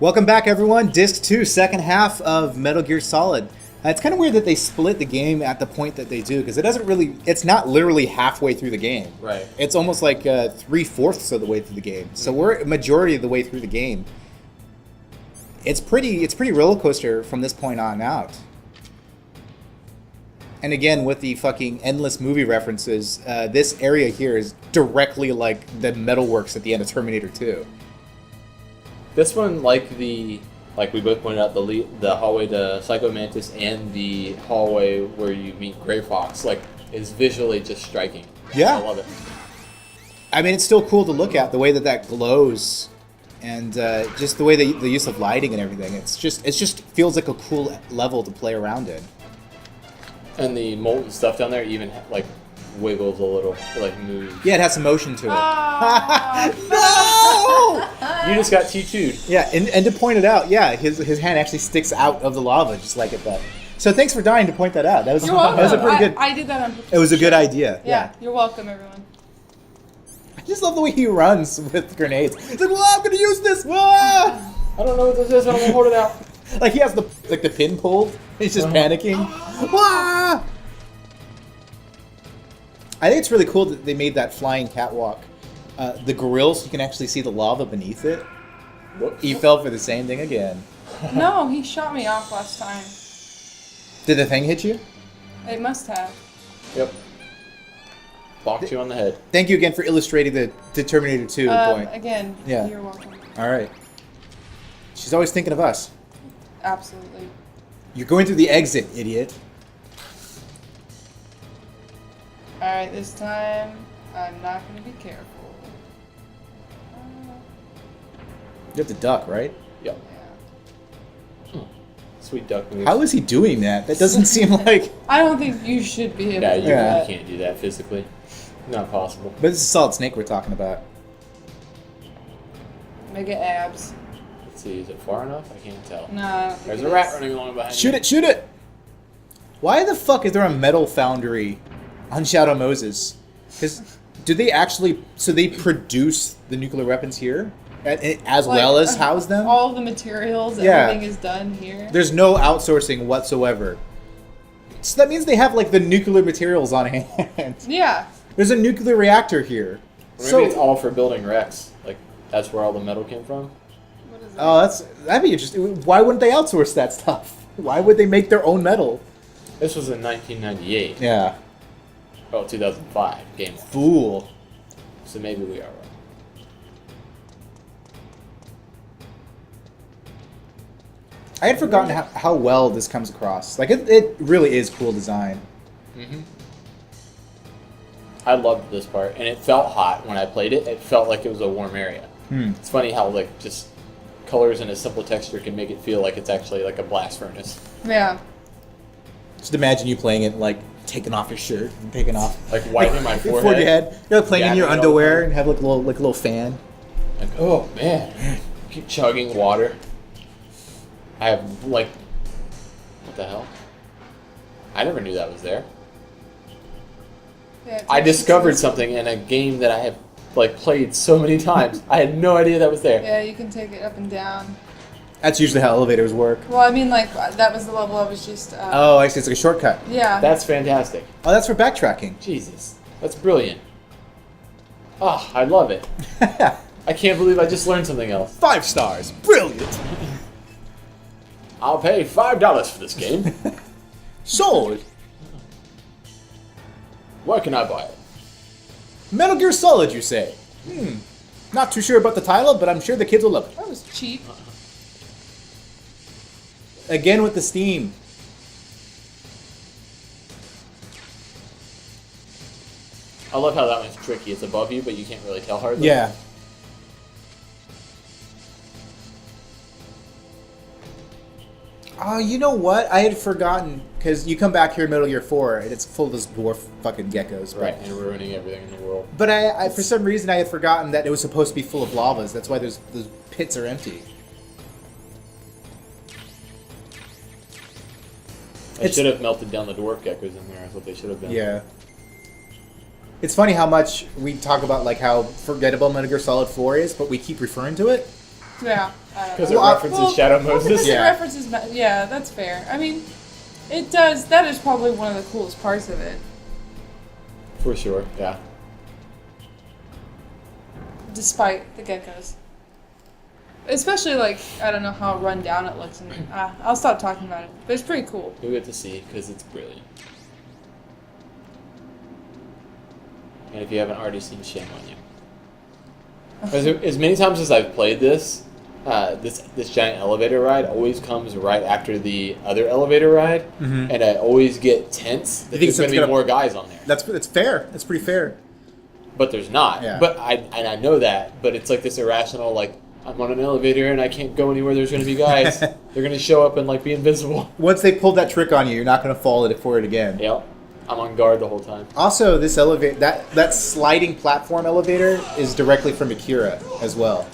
Welcome back, everyone. Disc 2, second half of Metal Gear Solid. It's kind of weird that they split the game at the point that they do, because it's not literally halfway through the game. Right. It's almost like 3/4 of the way through the game. So we're a majority of the way through the game. It's pretty roller coaster from this point on out. And again, with the fucking endless movie references, this area here is directly like the metalworks at the end of Terminator 2. This one, like we both pointed out, the hallway to Psycho Mantis and the hallway where you meet Grey Fox, is visually just striking. Yeah. I love it. I mean, it's still cool to look at, the way that glows, and just the way the use of lighting and everything. It just feels like a cool level to play around in. And the molten stuff down there even wiggles a little, moves. Yeah, it has some motion to it. No! You just got T2'd. Yeah, and to point it out, yeah, his hand actually sticks out of the lava, just like it does. So thanks for dying to point that out. That was a pretty good. I did that on purpose. It was a good idea. Yeah, you're welcome, everyone. I just love the way he runs with grenades. He's like, "Whoa, I'm gonna use this!" Whoa! I don't know what this is, but I'm gonna hold it out. Like he has the pin pulled. He's just panicking. Whoa! I think it's really cool that they made that flying catwalk. The grills, you can actually see the lava beneath it. Whoops. He fell for the same thing again. No, he shot me off last time. Did the thing hit you? It must have. Yep. Bonked you on the head. Thank you again for illustrating the Terminator 2 point. Again, Yeah. You're welcome. All right. She's always thinking of us. Absolutely. You're going through the exit, idiot. Alright, this time, I'm not going to be careful. You have to duck, right? Yep. Yeah. Sweet duck move. How is he doing that? That doesn't seem like... I don't think you should be able Yeah, to you do that. can't do that physically. Not possible. But this is Solid Snake we're talking about. Mega abs. Let's see, is it far enough? I can't tell. No, I don't think There's it a rat is. running along behind Shoot you. it, shoot it! Why the fuck is there a metal foundry on Shadow Moses? Because do they actually... So they produce the nuclear weapons here? As well as house them? All the materials, Yeah. everything is done here. There's no outsourcing whatsoever. So that means they have, the nuclear materials on hand. Yeah. There's a nuclear reactor here. Or maybe it's all for building wrecks. That's where all the metal came from. What is that'd be interesting. Why wouldn't they outsource that stuff? Why would they make their own metal? This was in 1998. Yeah. Oh, 2005. Game one. Fool. So maybe we are wrong. I had forgotten how well this comes across. It really is cool design. Mm-hmm. I loved this part, and it felt hot when I played it. It felt like it was a warm area. It's funny how just colors and a simple texture can make it feel like it's actually like a blast furnace. Yeah. Just imagine you playing it, taking off your shirt and taking off... Wiping my before forehead. your head. You're playing in your Dabbing it all underwear over. and have a little fan. Oh man, keep chugging water. I have what the hell? I never knew that was there. Yeah, I discovered something in a game that I have played so many times. I had no idea that was there. Yeah, you can take it up and down. That's usually how elevators work. Well, I mean, that was the level I was just... Oh, I see. It's like a shortcut. Yeah. That's fantastic. Oh, that's for backtracking. Jesus, that's brilliant. Oh, I love it. I can't believe I just learned something else. 5 stars. Brilliant. I'll pay $5 for this game. Sold. Where can I buy it? Metal Gear Solid, you say? Not too sure about the title, but I'm sure the kids will love it. That was cheap. Again with the Steam. I love how that one's tricky. It's above you, but you can't really tell hardly. Yeah. Oh, you know what? I had forgotten, because you come back here in Metal Gear 4, and it's full of those dwarf fucking geckos. Right, and ruining everything in the world. But I for some reason, I had forgotten that it was supposed to be full of lavas. That's why those pits are empty. They should have melted down the dwarf geckos in there. That's what they should have done. Yeah. It's funny how much we talk about how forgettable Metal Gear Solid 4 is, but we keep referring to it. Yeah. I don't Because know. it references Shadow Moses. Because Yeah. it references... Yeah, that's fair. I mean, it does... That is probably one of the coolest parts of it. For sure, yeah. Despite the geckos. Especially, like, I don't know how run down it looks. And, I'll stop talking about it. But it's pretty cool. You'll get to see, because it's brilliant. And if you haven't already seen, shame on you. As many times as I've played this, this giant elevator ride always comes right after the other elevator ride, and I always get tense that there's going to be more guys on there. That's fair. That's pretty fair. But there's not. Yeah. But I know that. But it's like this irrational, like, I'm on an elevator and I can't go anywhere. There's going to be guys. They're going to show up and like be invisible. Once they pulled that trick on you, you're not going to fall for it again. Yep. I'm on guard the whole time. Also, this elevator, that sliding platform elevator is directly from Akira as well.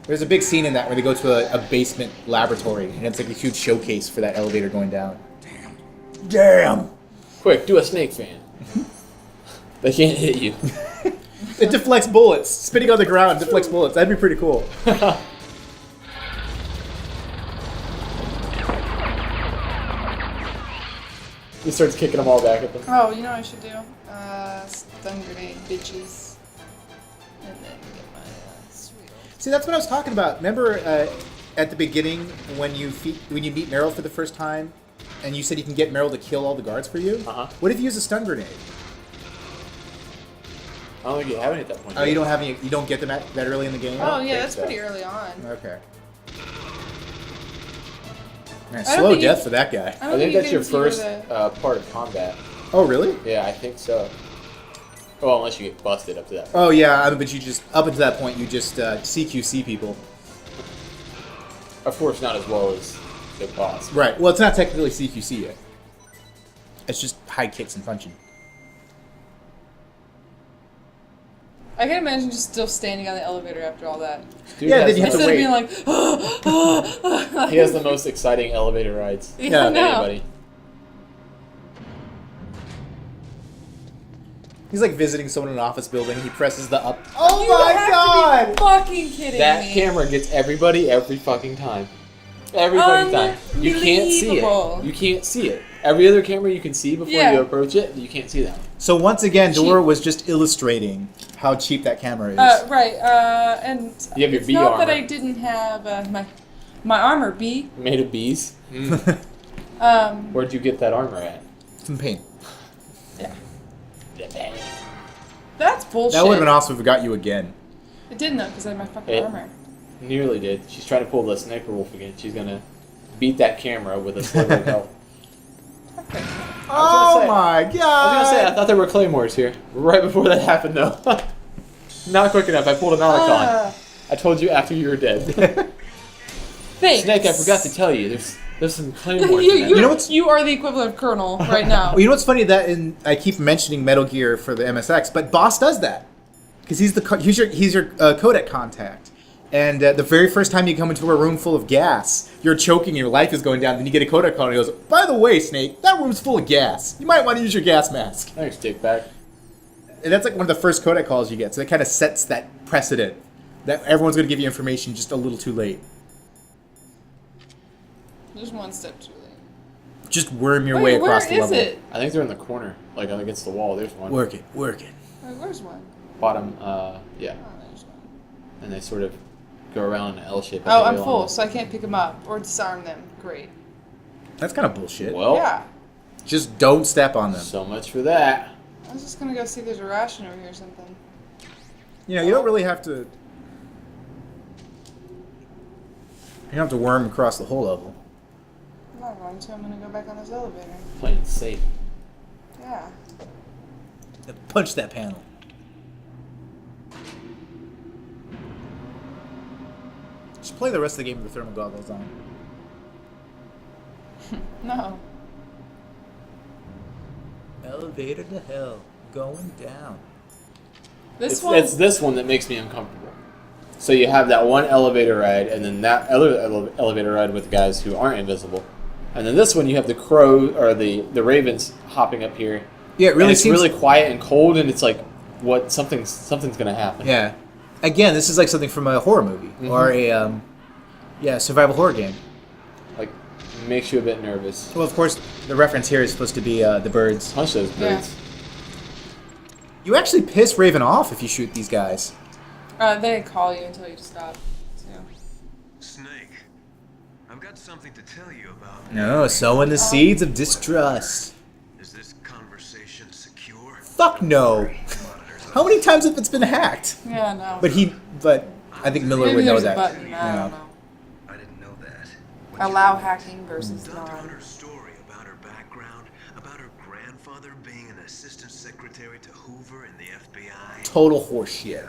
There's a big scene in that where they go to a basement laboratory, and it's like a huge showcase for that elevator going down. Damn! Quick, do a snake fan. They can't hit you. It deflects bullets. Spinning on the ground deflects bullets. That'd be pretty cool. He starts kicking them all back at them. Oh, you know what I should do? Stun grenade, bitches. And then get my sweet old... See, that's what I was talking about. Remember at the beginning when you meet Meryl for the first time, and you said you can get Meryl to kill all the guards for you? Uh-huh. What if you use a stun grenade? I don't think you have any at that point. Oh, you don't have any. You don't get them that early in the game. Oh, yeah, think that's so. pretty early on. Okay. Man, I don't slow think you- death for that guy. I think that's your get into first part of combat. Oh, really? Yeah, I think so. Well, unless you get busted up to that point. Oh, yeah. I mean, but you just up until that point, you just CQC people. Of course, not as well as the boss. Right. Well, it's not technically CQC yet. It's just high kicks and punching. I can imagine just still standing on the elevator after all that. Dude Yeah, has then you have to Instead wait. of being like, He has the most exciting elevator rides Yeah, I of know. anybody. He's like visiting someone in an office building. He presses the up. You Oh my have god! to be fucking kidding That me. camera gets everybody every fucking time. Every fucking time. You can't see Unbelievable. it. You can't see it. Every other camera you can see before Yeah. you approach it, you can't see that one. So once again, Cheap. Dora was just illustrating how cheap that camera is. Right, and You have your it's bee not armor. that I didn't have my armor B. Made of bees. Where'd you get that armor at? Some paint. That's bullshit. That would have been awesome if we got you again. It didn't though, because I had my fucking It- armor. Nearly did. She's trying to pull the sniper wolf again. She's gonna beat that camera with a sliver of health. Okay. Oh say- my I was gonna say, I god! thought there were claymores here. Right before that happened, though. Not quick enough. I pulled an Alacon. I told you after you were dead. Thanks. Snake, I forgot to tell you. There's some claymores you, in there. You know what's- you are the equivalent of Colonel right now. Well, you know what's funny that I keep mentioning Metal Gear for the MSX, but Boss does that because he's your codec contact. And the very first time you come into a room full of gas, you're choking, your life is going down. Then you get a codec call, and he goes, "By the way, Snake, that room's full of gas. You might want to use your gas mask." Thanks, Dickback. And that's like one of the first codec calls you get. So it kind of sets that precedent that everyone's going to give you information just a little too late. Just one step too late. Just worm your Wait, way across the where is level. it? I think they're in the corner, like against the wall. There's one. Work it. Wait, where's one? Bottom, yeah. Oh, there's one. And they sort of go around in an L shape. Oh, I'm full, so I can't pick them up or disarm them. Great. That's kind of bullshit. Well, Yeah. Just don't step on them. so much for that. I was just gonna go see if there's a ration over here or something. You know, you don't really have to. You don't have to worm across the whole level. I'm not going to. I'm gonna go back on this elevator. Playing safe. Yeah. Punch that panel. Just play the rest of the game with the thermal goggles on. No. Elevator to hell, going down. This one. It's this one that makes me uncomfortable. So you have that one elevator ride, and then that other elevator ride with the guys who aren't invisible, and then this one you have the crow or the ravens hopping up here. Yeah, it And really it's seems. really quiet and cold, and it's like, what? Something's gonna happen. Yeah. Again, this is like something from a horror movie or a Yeah, survival horror game. Like, makes you a bit nervous. Well, of course, the reference here is supposed to be the birds. Punch those birds. You actually piss Raven off if you shoot these guys. They call you and tell you to stop. So. Snake, I've got something to tell you about. No, sowing the seeds of distrust. Is this conversation secure? Fuck no. How many times have it's been hacked? Yeah, no. But I think Miller Maybe would know there's a that. button. I Yeah. don't know. I didn't know that. Allow hacking versus Dug non. out her story about her background, about her grandfather being an assistant secretary to Hoover in the FBI, Total horseshit.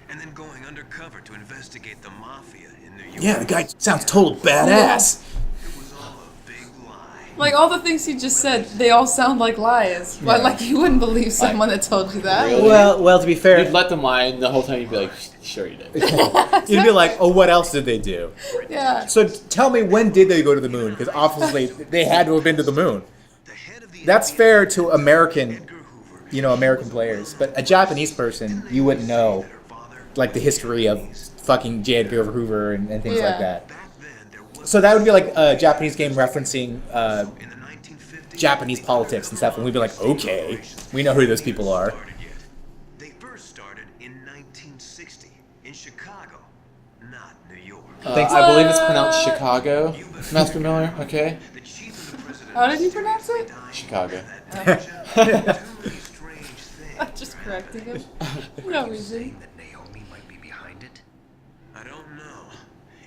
and then going undercover to investigate the mafia in New York. Yeah, the guy sounds total badass. It was all a big lie. Like all the things you just said, they all sound like lies. But Yeah. like you wouldn't believe someone that told you that. Really? Well, to be fair, You'd let them lie, and the whole time you'd be like, sure you did. you'd be like, oh, what else did they do? Yeah. So tell me, when did they go to the moon? Because obviously they had to have been to the moon. The head of the That's fair to American, Edgar Hoover, American players. But a Japanese person, you wouldn't know, her father. like, the history of fucking J. Edgar Hoover and things Yeah. like that. Back then, there was So that would be like a Japanese game referencing in the 1950s. Japanese politics and stuff, and we'd be like, okay, we know who those people are. They first started in 1960 in Chicago, not New York. Thanks. I believe it's pronounced Chicago, Master Miller. Okay, The chief of the president. How did you pronounce it? Chicago. I'm just correcting him. No reason. That Naomi might be behind it? I don't know.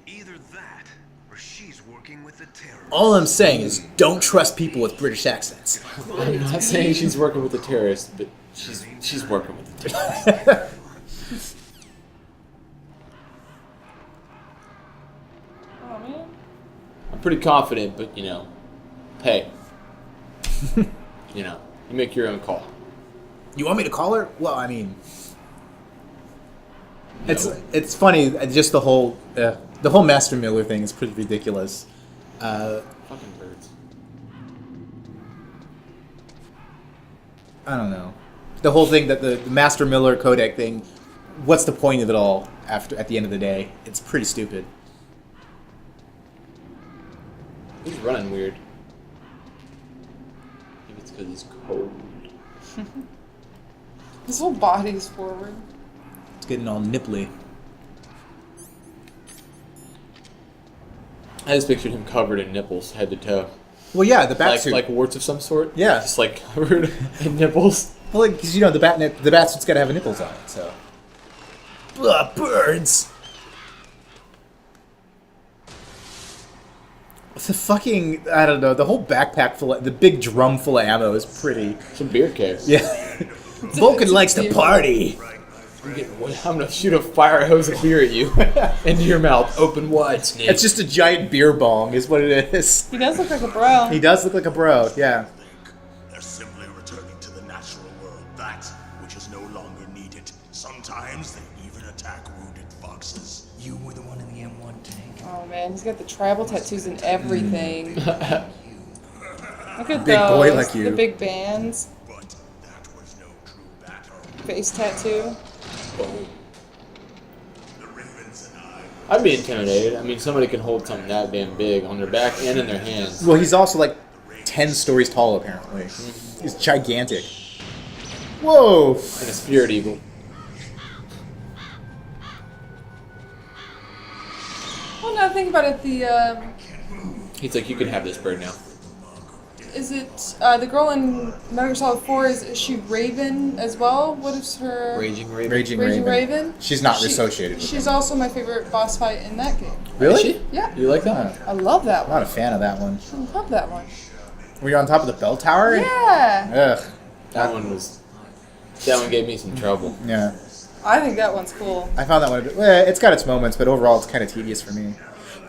Either that, or she's working with the terrorists. All I'm saying is, don't trust people with British accents. I'm not saying she's working with the terrorists, but she's working with the terrorists. Oh man. I'm pretty confident, but hey, you make your own call. You want me to call her? Well, I mean, it's funny. Just the whole Master Miller thing is pretty ridiculous. Fucking birds. I don't know. The whole thing that the Master Miller codec thing. What's the point of it all? At the end of the day, it's pretty stupid. He's running weird. Maybe it's because he's cold. His whole body's forward. It's getting all nipply. I just pictured him covered in nipples, head to toe. Well, yeah, the bat Like, suit. like warts of some sort? Yeah. Just like covered in nipples. Well, because the bat suit's got to have nipples on it. So. Ugh, birds. The fucking, I don't know, the whole backpack the big drum full of ammo is pretty. Some beer case. Yeah. Vulcan likes to party. I'm gonna shoot a fire hose of beer at you into your mouth, open wide, Snake. It's just a giant beer bong, is what it is. He does look like a bro. He does look like a bro, yeah. They're simply returning to the natural world, that which is no longer needed. Sometimes they even attack wounded foxes. You were the one in the M1 tank. Oh man, he's got the tribal tattoos and everything. Look at Big those. boy like you. The big bands. But that was no true battle. Face tattoo. The Ravens and I I'd be intimidated. I mean, somebody can hold something that damn big on their back and in their hands. Well, he's also like 10 stories tall, apparently. He's gigantic. Whoa! And a spirit eagle. Well, now think about it. The He's like, you can have this bird now. is it the girl in Metal Gear Solid 4? Is she Raven as well? What is her Raging Raven. Raging Raging Raven. Raven? She's not She- associated with She's him. also my favorite boss fight in that game. Really? Is she? Yeah, You like that one? I love that I'm not one. a fan of that one. I love that one. Were you on top of the bell tower? Yeah, Ugh. That one gave me some trouble. Yeah. I think that one's cool. I found that one a bit. Well, it's got its moments, but overall, it's kind of tedious for me.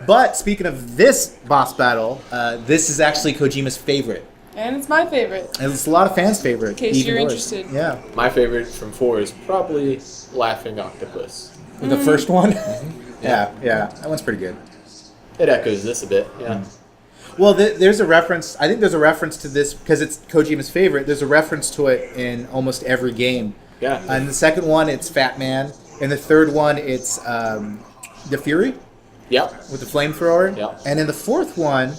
But speaking of this boss battle, this is actually Kojima's favorite. And it's my favorite. And it's a lot of fans' favorite. In case even you're yours. interested. Yeah. My favorite from 4 is probably Laughing Octopus. The first one? Yeah, that one's pretty good. It echoes this a bit, yeah. Well, there's a reference. I think there's a reference to this because it's Kojima's favorite. There's a reference to it in almost every game. Yeah. And the second one, it's Fat Man. And the third one, it's The Fury. Yep. with the flamethrower. Yep. And in the fourth one,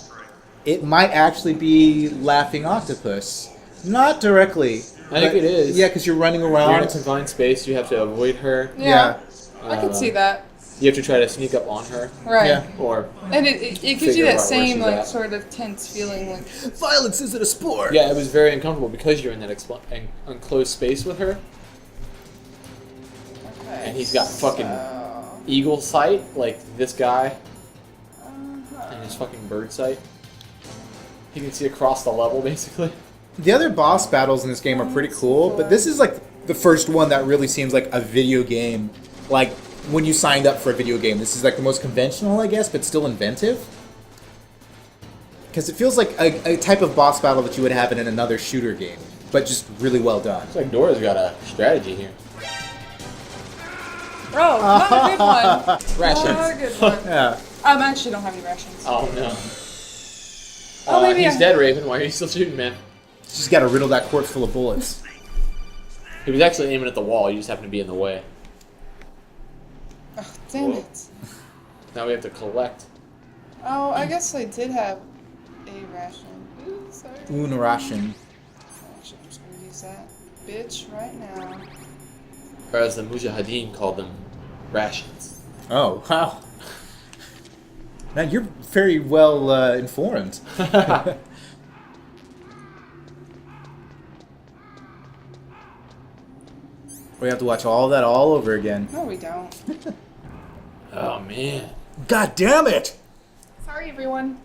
it might actually be Laughing Octopus. Not directly. I think it is. Yeah, because you're running around. You're in a confined space. You have to avoid her. Yeah. I can see that. You have to try to sneak up on her. Right. Yeah. Or And it gives you figure that out where same she's like at. sort of tense feeling, like Violence isn't a sport. yeah, it was very uncomfortable because you're in that enclosed space with her, and he's got fucking eagle sight like this guy, and his fucking bird sight. He can see across the level basically. The other boss battles in this game are pretty cool, but this is like the first one that really seems like a video game. Like when you signed up for a video game, this is like the most conventional, I guess, but still inventive. Because it feels like a type of boss battle that you would have in another shooter game, but just really well done. It's like Dora's got a strategy here. oh, not a good one. Rations. Not a good one. Yeah. I actually don't have any rations. Oh no. Oh, maybe he's I- dead, Raven. Why are you still shooting, man? Just gotta riddle that corpse full of bullets. He was actually aiming at the wall. You just happened to be in the way. Oh, damn Whoa. it. Now we have to collect. Oh, I guess I did have a ration. Ooh, sorry. Unrashin. Actually, I'm just gonna use that bitch right now. Or as the Mujahideen called them, rations. Oh, wow. Man, you're very well informed. We have to watch all that all over again. No, we don't. Oh man. God damn it! Sorry, everyone.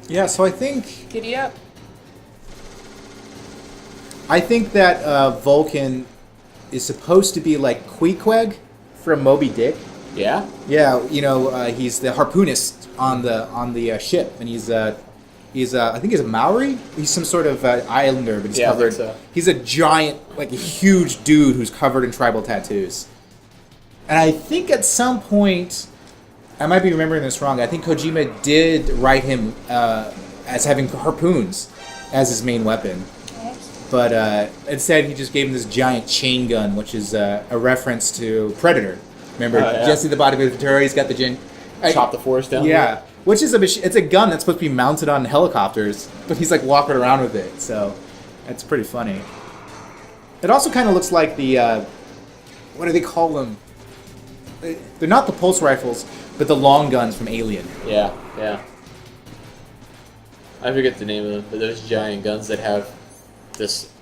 Yeah, so I think Giddy up. that Vulcan is supposed to be like Queequeg from Moby Dick. Yeah? Yeah, you know, he's the harpoonist on the ship, and he's I think he's a Maori. He's some sort of islander, but he's Yeah, I covered. think so. He's a giant, like a huge dude who's covered in tribal tattoos. And I think at some point, I might be remembering this wrong. I think Kojima did write him as having harpoons as his main weapon. But instead, he just gave him this giant chain gun, which is a reference to Predator. Remember, Oh, yeah. Jesse the Body Ventura? He's got the Chop the forest down? Yeah, which is it's a gun that's supposed to be mounted on helicopters, but he's like walking around with it. So it's pretty funny. It also kind of looks like the what do they call them? They're not the pulse rifles, but the long guns from Alien. Yeah, yeah. I forget the name of them, but those giant guns that have this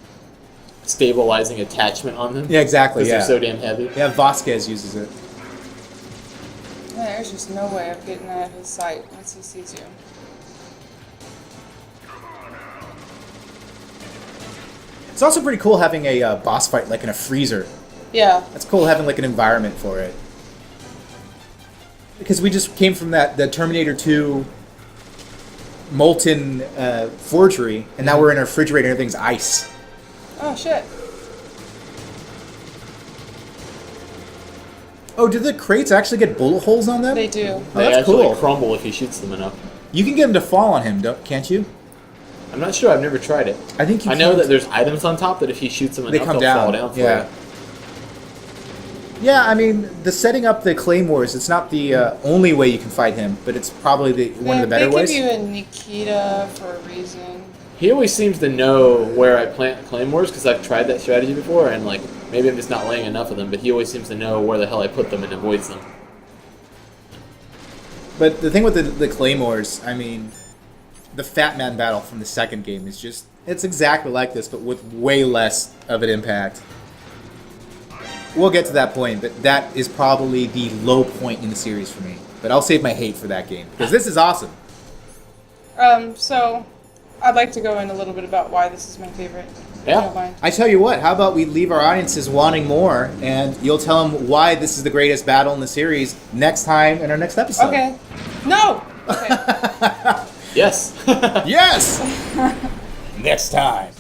stabilizing attachment on them. Yeah, exactly. Because Yeah, they're so damn heavy. yeah. Vasquez uses it. Yeah, there's just no way of getting out of his sight once he sees you. It's also pretty cool having a boss fight like in a freezer. Yeah. It's cool having like an environment for it. Because we just came from the Terminator 2 molten forgery, and now we're in a refrigerator and everything's ice. Oh, shit. Oh, do the crates actually get bullet holes on them? They do. Oh, They that's actually cool. crumble if he shoots them enough. You can get them to fall on him, can't you? I'm not sure. I've never tried it. I think you I know can. that there's items on top that if he shoots them They enough, come they'll down. fall down for Yeah. you. Yeah, I mean, the setting up the claymores, it's not the only way you can fight him, but it's probably one of the better they ways. give you a Nikita for a reason. He always seems to know where I plant claymores because I've tried that strategy before, and like maybe I'm just not laying enough of them. But he always seems to know where the hell I put them and avoids them. But the thing with the claymores, I mean, the Fat Man battle from the second game is just, it's exactly like this, but with way less of an impact. We'll get to that point, but that is probably the low point in the series for me. But I'll save my hate for that game, because this is awesome. So I'd like to go in a little bit about why this is my favorite. If Yeah. you don't mind. I tell you what, how about we leave our audiences wanting more, and you'll tell them why this is the greatest battle in the series next time in our next episode. Okay. No! Okay. Yes. Yes! Next time.